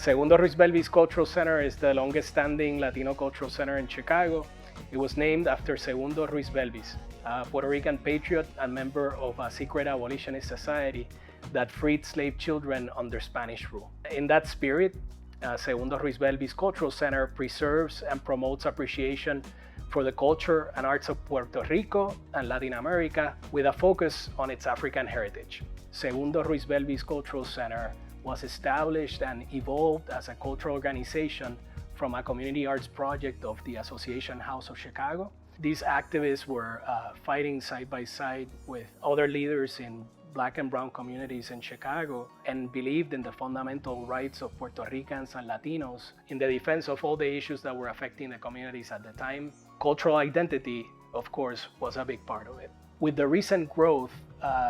Segundo Ruiz Belvis Cultural Center is the longest standing Latino cultural center in Chicago. It was named after Segundo Ruiz Belvis, a Puerto Rican patriot and member of a secret abolitionist society that freed slave children under Spanish rule. In that spirit, Segundo Ruiz Belvis Cultural Center preserves and promotes appreciation for the culture and arts of Puerto Rico and Latin America with a focus on its African heritage. Segundo Ruiz Belvis Cultural Center was established and evolved as a cultural organization from a community arts project of the Association House of Chicago. These activists were fighting side by side with other leaders in Black and brown communities in Chicago and believed in the fundamental rights of Puerto Ricans and Latinos in the defense of all the issues that were affecting the communities at the time. Cultural identity, of course, was a big part of it. With the recent growth,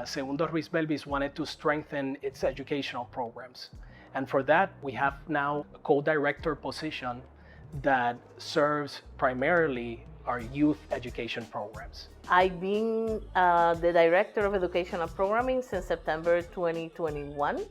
Segundo Ruiz Belvis wanted to strengthen its educational programs. And for that, we have now a co-director position that serves primarily our youth education programs. I've been the Director of Educational Programming since September 2021.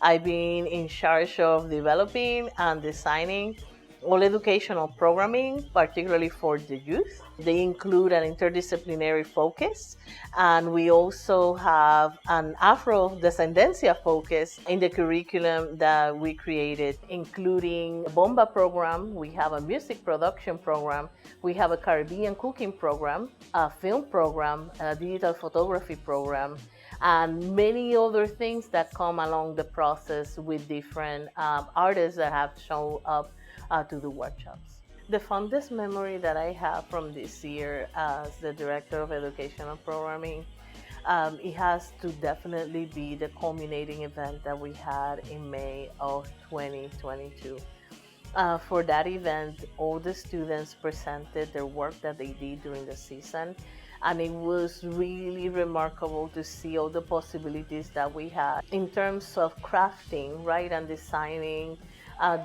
I've been in charge of developing and designing all educational programming, particularly for the youth. They include an interdisciplinary focus, and we also have an Afro-descendencia focus in the curriculum that we created, including a Bomba program, we have a music production program, we have a Caribbean cooking program, a film program, a digital photography program, and many other things that come along the process with different artists that have shown up to the workshops. The fondest memory that I have from this year as the Director of Educational Programming, it has to definitely be the culminating event that we had in May of 2022. For that event, all the students presented their work that they did during the season, and it was really remarkable to see all the possibilities that we had in terms of crafting, right, and designing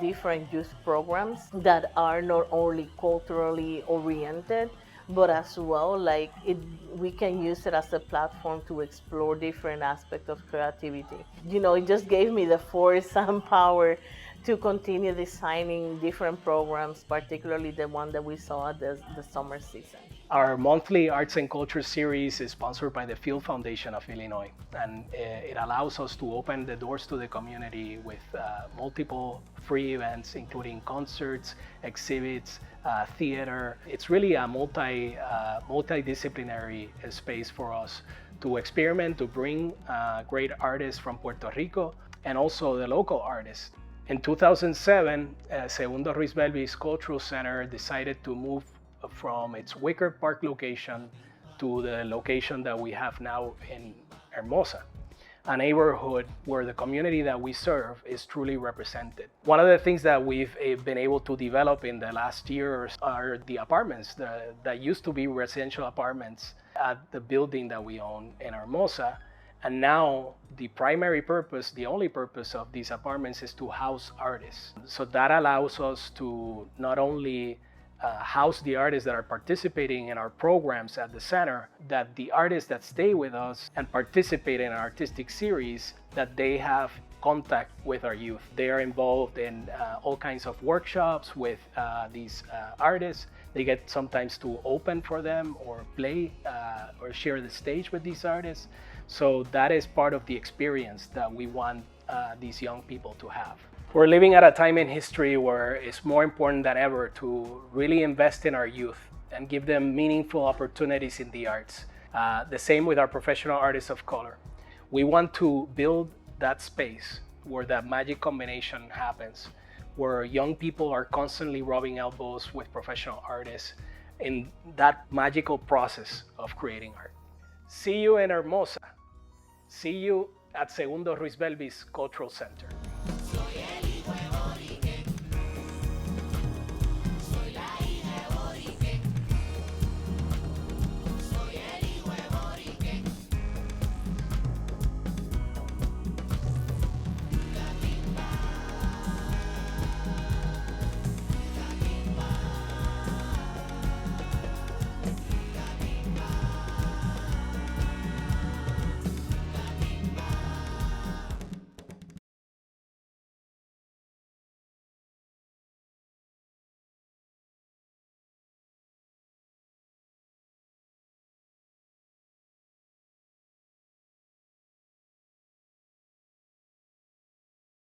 different youth programs that are not only culturally oriented, but as well, we can use it as a platform to explore different aspects of creativity. You know, it just gave me the force and power to continue designing different programs, particularly the one that we saw at the summer season. Our monthly Arts and Culture series is sponsored by the Field Foundation of Illinois, and it allows us to open the doors to the community with multiple free events, including concerts, exhibits, theater. It's really a multidisciplinary space for us to experiment, to bring great artists from Puerto Rico and also the local artists. In 2007, Segundo Ruiz Belvis Cultural Center decided to move from its Wicker Park location to the location that we have now in Hermosa, a neighborhood where the community that we serve is truly represented. One of the things that we've been able to develop in the last years are the apartments that used to be residential apartments at the building that we own in Hermosa. And now the primary purpose, the only purpose of these apartments is to house artists. So that allows us to not only house the artists that are participating in our programs at the center, that the artists that stay with us and participate in our artistic series, that they have contact with our youth. They are involved in all kinds of workshops with these artists. They get sometimes to open for them or play or share the stage with these artists. So that is part of the experience that we want these young people to have. We're living at a time in history where it's more important than ever to really invest in our youth and give them meaningful opportunities in the arts. The same with our professional artists of color. We want to build that space where that magic combination happens, where young people are constantly rubbing elbows with professional artists in that magical process of creating art. See you in Hermosa. See you at Segundo Ruiz Belvis Cultural Center.